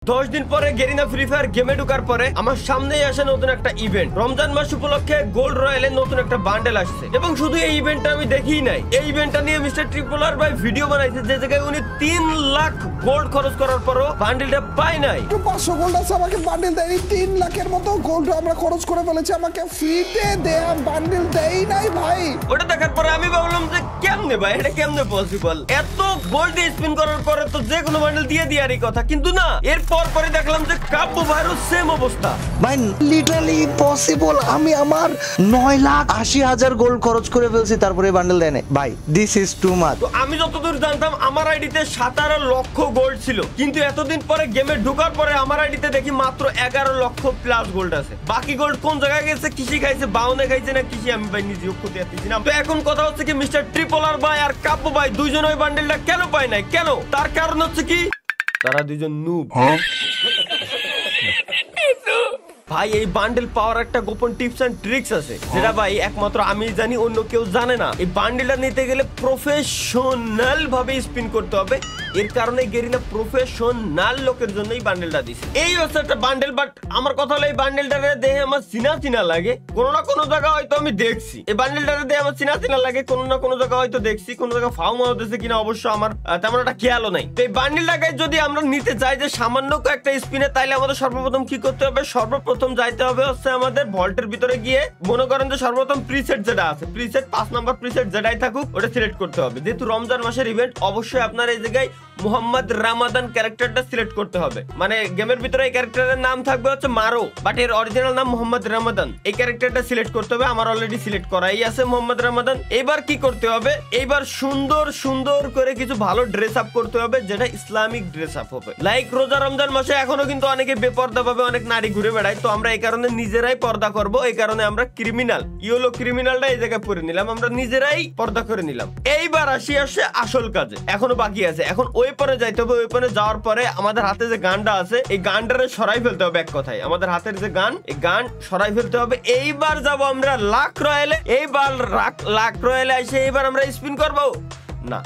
10 দিন পরে Garena free fire গেমে ঢোকার পরে আমার সামনেই আসে নতুন একটা ইভেন্ট। রমজান মাস উপলক্ষে গোল্ড রয়্যালের নতুন একটা বান্ডেল আসছে এবং শুধু এই ইভেন্টটা আমি দেখিই নাই, এই ইভেন্টটা নিয়ে মিস্টার ট্রিপলার ভাই ভিডিও বানাইছে যে জায়গায় উনি 3 লাখ গোল্ড খরচ করার পরও বান্ডেলটা পায় নাই। 500 গোল্ড আছে, আমাকে বান্ডেল দেয়নি। 3 লাখের মতো গোল্ড আমরা খরচ করে ফেলেছি, আমাকে ফ্রিতে দেয়া বান্ডেল দেই নাই ভাই। ওটা দেখার পরে আমি ভাবলাম যে কেমনে ভাই, এটা কেমনে পসিবল? এত গোল্ড স্পিন করার পরে তো যে কোনো বান্ডেল দিয়ে দিয়ারই কথা, কিন্তু না, এরপর পরে দেখলাম যে কাব্য ভাইরও সেম অবস্থা। ভাই লিটারালি পসিবল, আমি আমার 9,80,000 গোল্ড খরচ করে ফেলছি, তারপরে বান্ডেল দেয় না ভাই। This is too much. তো আমি যতদূর জানতাম আমার আইডিতে 17 লক্ষ গোল্ড ছিল, কিন্তু এতদিন পরে গেমে ঢোকার পরে আমার আইডিতে দেখি মাত্র 11 লক্ষ প্লাস গোল্ড আছে। বাকি গোল্ড কোন জায়গায় গেছে, কিসি খাইছে, বাউনে খাইছে না কিসি, আমি ভাই নিজে খুঁজে আসতেছি না। তো এখন কথা হচ্ছে কি, মিস্টার ট্রিপলার ভাই আর কাব্য ভাই দুইজন ওই বান্ডেলটা কেন পায় নাই? কেন? তার কারণ হচ্ছে কি, তারা দুইজন নুব। ভাই এই বান্ডেল পাওয়ার একটা গোপন টিপস এন্ড ট্রিক্স আছে, যেটা ভাই একমাত্র আমি জানি, অন্য কেউ জানে না। এই বান্ডেলটা নিতে গেলে প্রফেশনাল ভাবে স্পিন করতে হবে। এর কারণে গেরিনা প্রফেশনাল লোকের জন্য এই বান্ডেলটা দিছে। এই হচ্ছে একটা বান্ডেল, বাট আমার কথা হলো এই বান্ডেলটারে দেখে আমার চিনা চিনা লাগে। কোনো না কোনো জায়গা হয়তো আমি দেখছি এই বান্ডেলটারে দেখে আমার চিনা চিনা লাগে, কোনো না কোনো জায়গা হয়তো দেখছি, কোনো জায়গা ফাউম হতেছে কিনা অবশ্য আমার তেমন একটা খেয়ালও নাই। তো এই বান্ডেলটাকে যদি আমরা নিতে চাই যে সামান্য একটা স্পিনে, তাইলে আমাদের সর্বপ্রথম কি করতে হবে? সর্বপ্রথম যাইতে হবে হচ্ছে আমাদের ভল্টের ভিতরে গিয়ে, মনে করেন যে সর্বপ্রথম প্রিসেট যেটা আছে, প্রিসেট 5 নাম্বার প্রিসেট যেটাই থাকুক ওটা সিলেক্ট করতে হবে। যেহেতু রমজান মাসের ইভেন্ট, অবশ্যই আপনার এই জায়গায় মোহাম্মদ রামাদান ক্যারেক্টারটা সিলেক্ট করতে হবে। মানে গেমের ভিতরে এই ক্যারেক্টারের নাম থাকবে হচ্ছে মারো, বাট এর অরিজিনাল নাম মোহাম্মদ রামাদান। এই ক্যারেক্টারটা সিলেক্ট করতে হবে, আমার অলরেডি সিলেক্ট করাই আছে মোহাম্মদ রামাদান। এবার কি করতে হবে? এইবার সুন্দর সুন্দর করে কিছু ভালো ড্রেস আপ করতে হবে, যেটা ইসলামিক ড্রেস আপ হবে। লাইক রোজা রমজান মাসে এখনো কিন্তু অনেকে বেপর্দা ভাবে অনেক নারী ঘুরে বেড়ায়, তো আমরা এই কারণে নিজেরাই পর্দা করব। এই কারণে আমরা ক্রিমিনাল ইয়েলো ক্রিমিনালটা এই জায়গায় পরে নিলাম, আমরা নিজেরাই পর্দা করে নিলাম। এইবার আসি আসল কাজে, এখনো বাকি আছে। এখন ওই পরে যাইতে হবে, ওই পরে যাওয়ার পরে আমাদের হাতে যে গানটা আছে, এই গানটারে সরাই ফেলতে হবে। এক কথায় আমাদের হাতের যে গান, এই গান সরাই ফেলতে হবে। এইবার যাব আমরা লাখ রয়্যালে। এইবার লাখ রয়্যালে এসে এইবার আমরা স্পিন করব না,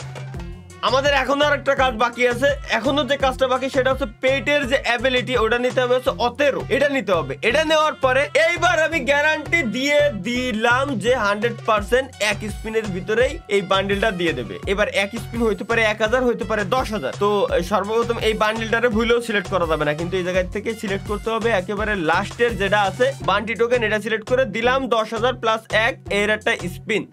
আমাদের এখনো আর একটা কাজ বাকি আছে। এখনো যে কাজটা বাকি সেটা হচ্ছে পেটের যে অ্যাবিলিটি, ওটা নিতে হবে হচ্ছে 13, এটা নিতে হবে। এটা নেওয়ার পরে এইবার আমি গ্যারান্টি দিয়ে দিলাম যে 100% এক স্পিনের ভিতরেই এই বান্ডেলটা দিয়ে দেবে। এবার এক স্পিন হইতে পারে 1000, হইতে পারে 10,000। তো সর্বপ্রথম এই বান্ডেলটারে ভুলেও সিলেক্ট করা যাবে না, কিন্তু এই জায়গা থেকে সিলেক্ট করতে হবে একেবারে লাস্টের যেটা আছে বান্টি টোকেন, এটা সিলেক্ট করে দিলাম 10,000 প্লাস 1 এর একটা স্পিন।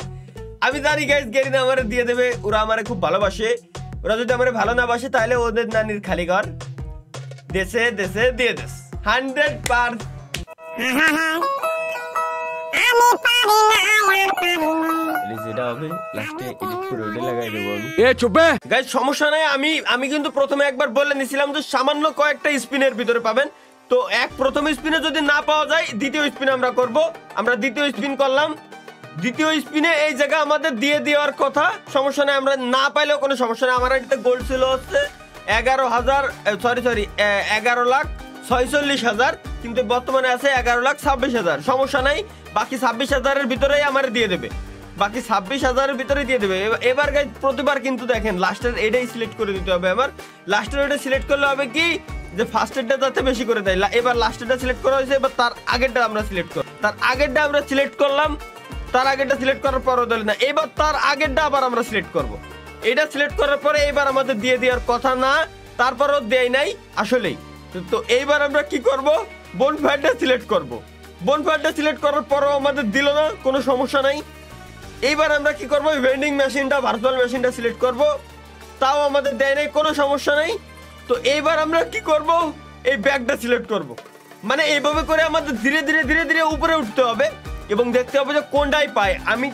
আমি জানি গাইস গেরিনা আমারে দিয়ে দেবে, ওরা আমারে খুব ভালোবাসে। ওরা যদি আমারে ভালো না বাসে তাহলে ওদের নানির খালি ঘর দেশে দেশে দিয়ে দেশ 100%। সমস্যা নাই, আমি কিন্তু প্রথমে একবার বলে নিছিলাম যে সামান্য কয়েকটা স্পিনের ভিতরে পাবেন। তো প্রথম স্পিনে যদি না পাওয়া যায়, দ্বিতীয় স্পিন আমরা করব। আমরা দ্বিতীয় স্পিন করলাম, দ্বিতীয় স্পিনে এই জায়গা আমাদের দিয়ে দেওয়ার কথা, সমস্যা নেই, আমরা না পাইলেও কোনো সমস্যা নেই। আমার আইডিতে গোল্ড ছিল হচ্ছে 11,46,000, কিন্তু বর্তমানে আছে 11,26,000। সমস্যা নাই, বাকি 26,000-এর ভিতরেই আমার দিয়ে দেবে, বাকি 26,000-এর ভিতরে দিয়ে দেবে। এবার গাইস প্রতিবার কিন্তু দেখেন লাস্টের এটাই সিলেক্ট করে দিতে হবে। আমার লাস্টের এটা সিলেক্ট করলে হবে কি, যে ফার্স্টেরটা যাতে বেশি করে দেয়। এবার লাস্টেরটা সিলেক্ট করা হয়েছে, এবার তার আগেরটা আমরা সিলেক্ট করব। তার আগেরটা আমরা সিলেক্ট করলাম, তার আগেরটা সিলেক্ট করার পরও দিল না, এবার তার আগেরটা আবার আমরা সিলেক্ট করব। এটা সিলেক্ট করার পরে এবার আমাদের দিয়ে দেওয়ার কথা না, তারপরও দেয় নাই আসলেই। তো এইবার আমরা কি করব? বোনফায়ারটা সিলেক্ট করব। বোনফায়ারটা সিলেক্ট করার পরও আমাদের দিল না, কোনো সমস্যা নাই। এইবার আমরা কি করব? ভেন্ডিং মেশিনটা, ভার্চুয়াল মেশিনটা সিলেক্ট করব, তাও আমাদের দেয় নাই, কোনো সমস্যা নাই। তো এইবার আমরা কি করব? এই ব্যাগটা সিলেক্ট করব। মানে এইভাবে করে আমাদের ধীরে ধীরে ধীরে ধীরে উপরে উঠতে হবে এবং দেখতে হবে যে কোনটাই পায়। আমি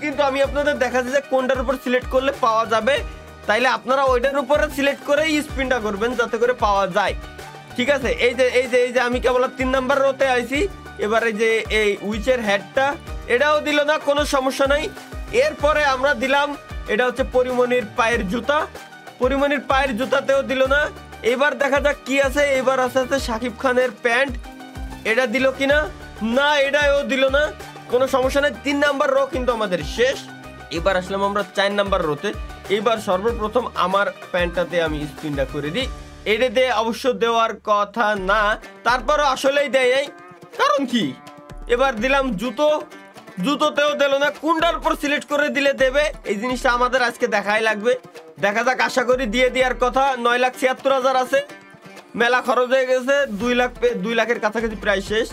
আপনাদের দেখাচ্ছি যে কোনটার উপর সিলেক্ট করলে পাওয়া যাবে, তাইলে আপনারা ওইটার উপরে সিলেক্ট করেই স্পিনটা করবেন যাতে করে পাওয়া যায়। ঠিক আছে, এই যে আমি কেবল 3 নাম্বার রোতে আইছি। এবার এই যে এই উইচের হেডটা, এটাও দিল না, কোনো সমস্যা নাই। এরপরে আমরা দিলাম এটা হচ্ছে পরিমণির পায়ের জুতা, পরিমণির পায়ের জুতাতেও দিল না। এবার দেখা যাক কি আছে। এবার আছে শাকিব খানের প্যান্ট, এটা দিল কিনা, না এটাও দিল না, কোনো সমস্যা নেই। 3 নাম্বার রো কিন্তু আমাদের শেষ। এবার আসলাম আমরা 4 নাম্বার রোতে। এবার সর্বপ্রথম আমার প্যান্টটাতে আমি স্পিনটা করে দিই। এটা দিয়ে অবশ্য দেওয়ার কথা না, তারপরও আসলেই দেয় নাই। কারণ কি, এবার দিলাম জুতো, জুতোতেও দিল না। কোনটার উপর সিলেক্ট করে দিলে দেবে, এই জিনিসটা আমাদের আজকে দেখাই লাগবে। দেখা যাক, আশা করি দিয়ে দেওয়ার কথা। 9,76,000 আছে, মেলা খরচ হয়ে গেছে। 2 লাখের কাছাকাছি প্রায় শেষ,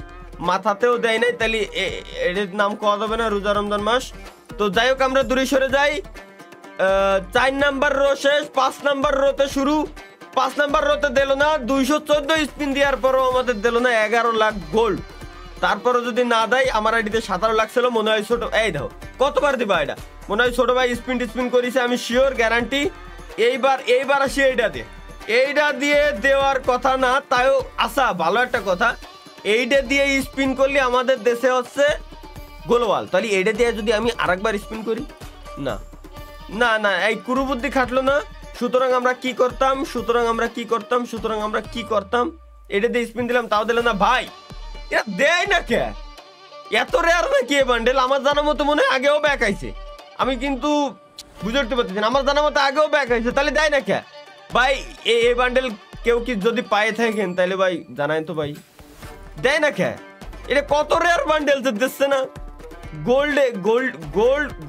মাথাতেও দেয় নাই। তাহলে এর নাম কওয়া যাবে না রোজা রমজান মাস। তো যাই হোক, আমরা দূরে সরে যাই। 4 নাম্বার রো শেষ, 5 নাম্বার রোতে শুরু। 5 নাম্বার রোতে দিল না। 214 স্পিন দেওয়ার পরও আমাদের দিল না 11 লাখ গোল্ড। তারপরে যদি না দেয়, আমার আইডিতে 17 লাখ ছিল মনে হয়। ছোট এই দাও, কতবার দিবা এটা? মনে হয় ছোট ভাই স্পিন করেছে, আমি শিওর, গ্যারান্টি। এইবার আসি এইটা দিয়ে দেওয়ার কথা না, তাও আশা ভালো একটা কথা। এইটা দিয়ে স্পিন করলে আমাদের দেশে হচ্ছে গোলওয়াল। তাহলে এইটা দিয়ে যদি আমি আরেকবার স্পিন করি, না না না, এই কুরুবুদ্ধি খাটলো না। সুতরাং আমরা কি করতাম, এটা দিয়ে স্পিন দিলাম, তাও দিল না ভাই। এরা দেয় না কে? এত রেয়ার নাকি এ বান্ডেল? আমার জানা মতো মনে হয় আগেও ব্যাক আইছে, আমি কিন্তু বুঝে উঠতে পারতেছি না। আমার জানা মতো আগেও ব্যাক আইছে, তাহলে দেয় না কে ভাই? এই বান্ডেল কেউ কি যদি পায়ে থাকেন তাহলে ভাই জানাই তো ভাই, দেয় না কে? এটা কত রেয়ার বান্ডেল দিচ্ছে না?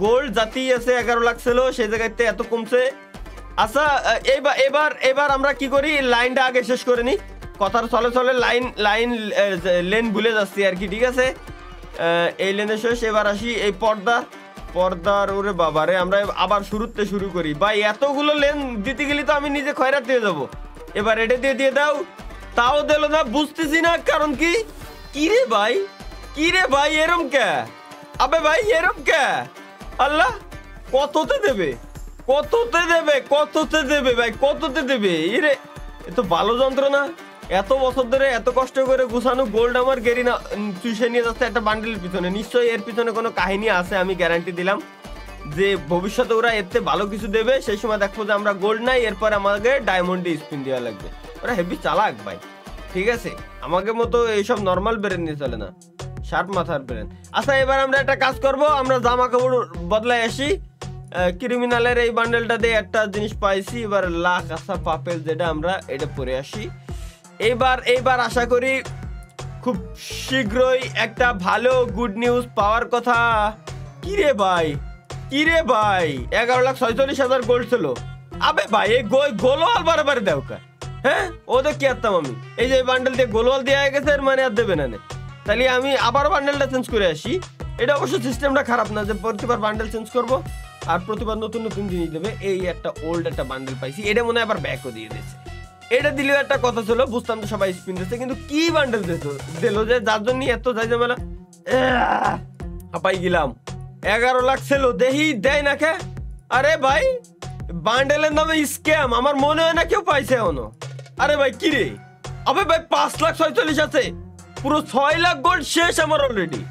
গোল্ড জাতি আছে 11 লাখ ছিল, সেই জায়গাতে এত কমছে। আচ্ছা, এবার আমরা কি করি, লাইনটা আগে শেষ করে নি। কথার চলে লেন ভুলে যাচ্ছি আর কি, ঠিক আছে? এই লেনে শেষ। এবার আসি এই পর্দার ওরে বাবারে, আমরা আবার শুরু করি ভাই। এতগুলো লেন দিতে গেলে তো আমি নিজে খয়রাত দিয়ে যাবো। এবার এটা দিয়ে দাও, তাও দিল না। বুঝতেছি না কারণ কি। কিরে ভাই এরম কে? আবে ভাই এরম কে? আল্লাহ, কততে দেবে ভাই, কততে দেবে? ইরে, এ তো ভালো যন্ত্রণা। এত বছর ধরে এত কষ্ট করে গুছানো গোল্ড আমার গেরিনা চুষে নিয়ে যাচ্ছে একটা বান্ডেলের পিছনে। নিশ্চয়ই এর পিছনে কোনো কাহিনী আছে, আমি গ্যারান্টি দিলাম যে ভবিষ্যতে ওরা এতে ভালো কিছু দেবে। সেই সময় দেখবো যে আমরা গোল্ড নাই, এরপর আমাকে ডায়মন্ডে স্পিন দেওয়া লাগবে। ওরা হেভি চালাক ভাই, ঠিক আছে? আমাকে মতো এইসব নর্মাল ব্রেন নিয়ে চলে না, শার্প মাথার ব্রেন। আচ্ছা, এবার আমরা একটা কাজ করব, আমরা জামা কাপড় বদলাই আসি। ক্রিমিনালের এই বান্ডেলটা দিয়ে একটা জিনিস পাইছি, এবার লাখ আশা পাপেল, যেটা আমরা এটা পরে আসি। এইবার আশা করি খুব শীঘ্রই একটা ভালো গুড নিউজ পাওয়ার কথা। কিরে ভাই 11,46,000 গোল্ড ছিল। আবে ভাই, এই গোলওয়াল বারবার দেও কা? হ্যাঁ, ও দেখ কি আত্মাম আমি। এই যে বান্ডেল দিয়ে গোলওয়াল দেওয়া গেছে, এর মানে আর দেবে না। তাহলে আমি আবার বান্ডেলটা চেঞ্জ করে আসি। এটা অবশ্য সিস্টেমটা খারাপ না যে প্রতিবার বান্ডেল চেঞ্জ করব আর প্রতিবার নতুন জিনিস দেবে। এই একটা ওল্ড একটা বান্ডেল পাইছি, এটা মনে হয় আবার ব্যাকও দিয়ে দিয়েছে। এটা দিলেও একটা কথা ছিল, বুঝতাম তো সবাই স্পিন দিচ্ছে, কিন্তু কি বান্ডেল দিল যে যার জন্য এত যাই ঝামেলা। হাঁপাই গেলাম। 11 লাখ ছিল, দেহি দেয় না কে? আরে ভাই, বান্ডেলের নামে স্ক্যাম। আমার মনে হয় না কেউ পাইছে এখনো। আরে ভাই কি রে? আবে ভাই 5,46,000 আছে, পুরো 6 লাখ গোল্ড শেষ আমার অলরেডি।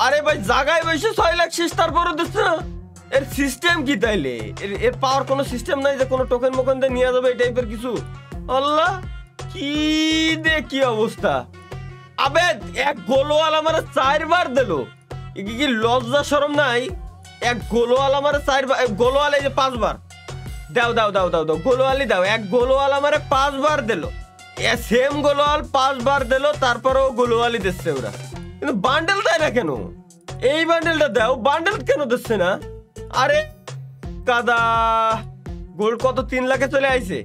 আরে ভাই, জায়গায় বসে 6 লাখ শেষ, তারপরও দিচ্ছে না। এর সিস্টেম কি তাইলে? এর পাওয়ার কোনো সিস্টেম নাই যে কোনো টোকেন মোকেন দিয়ে নিয়ে যাবে এই টাইপের কিছু? আল্লাহ, কি অবস্থা। আবে, এক গোলওয়াল আমার 4 বার দিল। কি লজ্জা শরম নাই? এক গোলওয়াল আমার 4 বার, গোলওয়াল এই যে 5 বার দাও গোলওয়ালই দাও। এক গোলওয়াল আমার 5 বার দিল, সেম গোলওয়াল 5 বার দিল, তারপরেও গোলওয়ালই দিচ্ছে ওরা। কিন্তু বান্ডেল দেয় না কেন? এই বান্ডেলটা দাও, বান্ডেল কেন দিচ্ছে না? আরে কাদা, গোল্ড কত 3 লাখে চলে আইছে।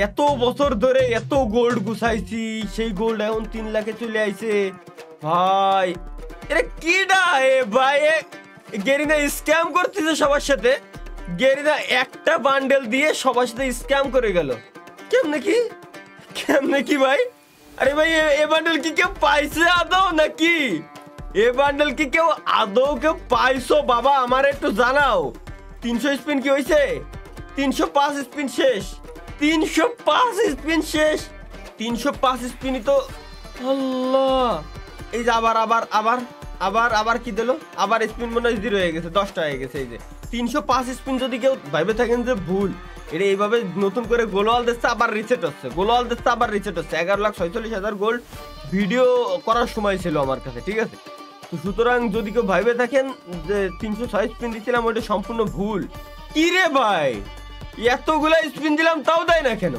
এত বছর ধরে এত গোল্ড গুছাইছি, সেই গোল্ড এখন 3 লাখে চলে আইছে ভাই। এটা কি ডা ভাই? গেরিনা স্ক্যাম করতেছে সবার সাথে। গেরিনা একটা বান্ডেল দিয়ে সবার সাথে স্ক্যাম করে গেল। কেমনে কি ভাই? আরে ভাই, এ বান্ডেল কি কেউ পাইছে আদৌ নাকি? এ বান্ডেল কি কেউ আদৌ পাইছো বাবা? আমার একটু জানাও। 300 স্পিন কি হয়েছে? 305 স্পিন শেষ। 305 স্পিন শেষ। 305 স্পিনই তো। আল্লাহ, এই যে আবার কি দিল? আবার স্পিন মনে হয় 0 হয়ে গেছে, 10টা হয়ে গেছে। এই যে 305 স্পিন যদি কেউ ভাবে থাকেন যে ভুল, এটা এইভাবে নতুন করে গোলওয়াল দিচ্ছে, আবার রিসেট হচ্ছে, 11,46,000 গোল্ড ভিডিও করার সময় ছিল আমার কাছে, ঠিক আছে? তো সুতরাং যদি কেউ ভাবে থাকেন যে 306 স্পিন দিচ্ছিলাম, ওটা সম্পূর্ণ ভুল। কি রে ভাই, এতগুলা স্পিন দিলাম তাও দেয় না কেন?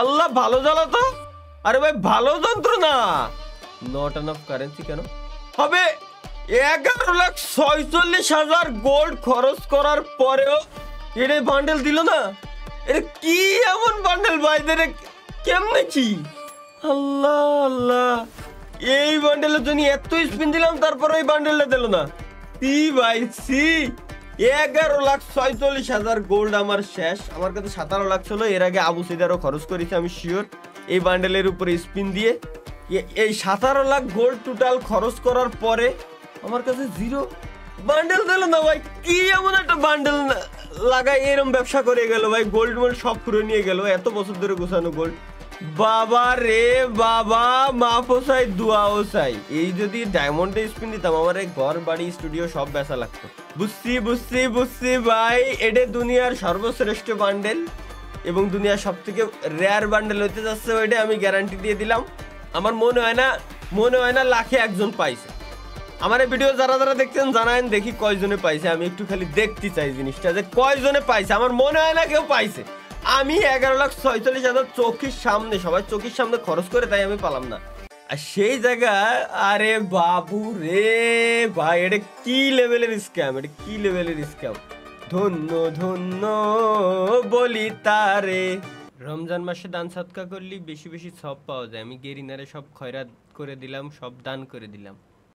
আল্লাহ ভালো জ্বালা তো। আরে ভাই ভালো যন্ত্র না। নট এনাফ কারেন্সি কেন হবে? 11,46,000 গোল্ড খরচ করার পরেও এটা বান্ডেল দিল না। এটা কি এমন বান্ডেল ভাই? কেমনে কি? আল্লাহ আল্লাহ, এই বান্ডেলের জন্য এত স্পিন দিলাম তারপর ওই বান্ডেলটা দিল না। সি ভাই সি, 11,46,000 গোল্ড আমার শেষ। আমার কাছে 17 লাখ ছিল। এর আগে আবু সিদারও খরচ করেছে আমি শিওর এই বান্ডেলের উপরে স্পিন দিয়ে। এই 17 লাখ গোল্ড টোটাল খরচ করার পরে আমার কাছে জিরো বান্ডেল দিল না ভাই। কি এমন একটা বান্ডেল লাগাই এরকম ব্যবসা করে গেল ভাই? গোল্ড মোল্ড সব পুরো নিয়ে গেল, এত বছর ধরে গোছানো গোল্ড। বাবা রে বাবা, মাফও চাই দুয়াও চাই। এই যদি ডায়মন্ডে স্পিন দিতাম আমার এই ঘর বাড়ি স্টুডিও সব বেচা লাগতো। বুঝছি ভাই, এটা দুনিয়ার সর্বশ্রেষ্ঠ বান্ডেল এবং দুনিয়ার সব থেকে রেয়ার বান্ডেল হইতে যাচ্ছে। ওইটা আমি গ্যারান্টি দিয়ে দিলাম। আমার মনে হয় না লাখে একজন পাইছে। আমার এই ভিডিও যারা যারা দেখছেন জানায়েন দেখি কয়জনে পাইছে। আমি একটু খালি দেখতে চাই জিনিসটা যে কয়জনে পাইছে। আমার মনে হয় না কেউ পাইছে। আমি 11,46,000 চোখের সামনে, সবাই চোখের সামনে খরচ করে, তাই আমি পালাম না। আর সেই জায়গায় আরে বাবু রে ভাই, এটা কি লেভেলের স্ক্যাম, এটা কি লেভেলের স্ক্যাম। ধন্য ধন্য বলি তারে। রমজান মাসে দান সদকা করলে বেশি বেশি সব পাওয়া যায়। আমি গেরিনারে সব খয়রাত করে দিলাম, সব দান করে দিলাম।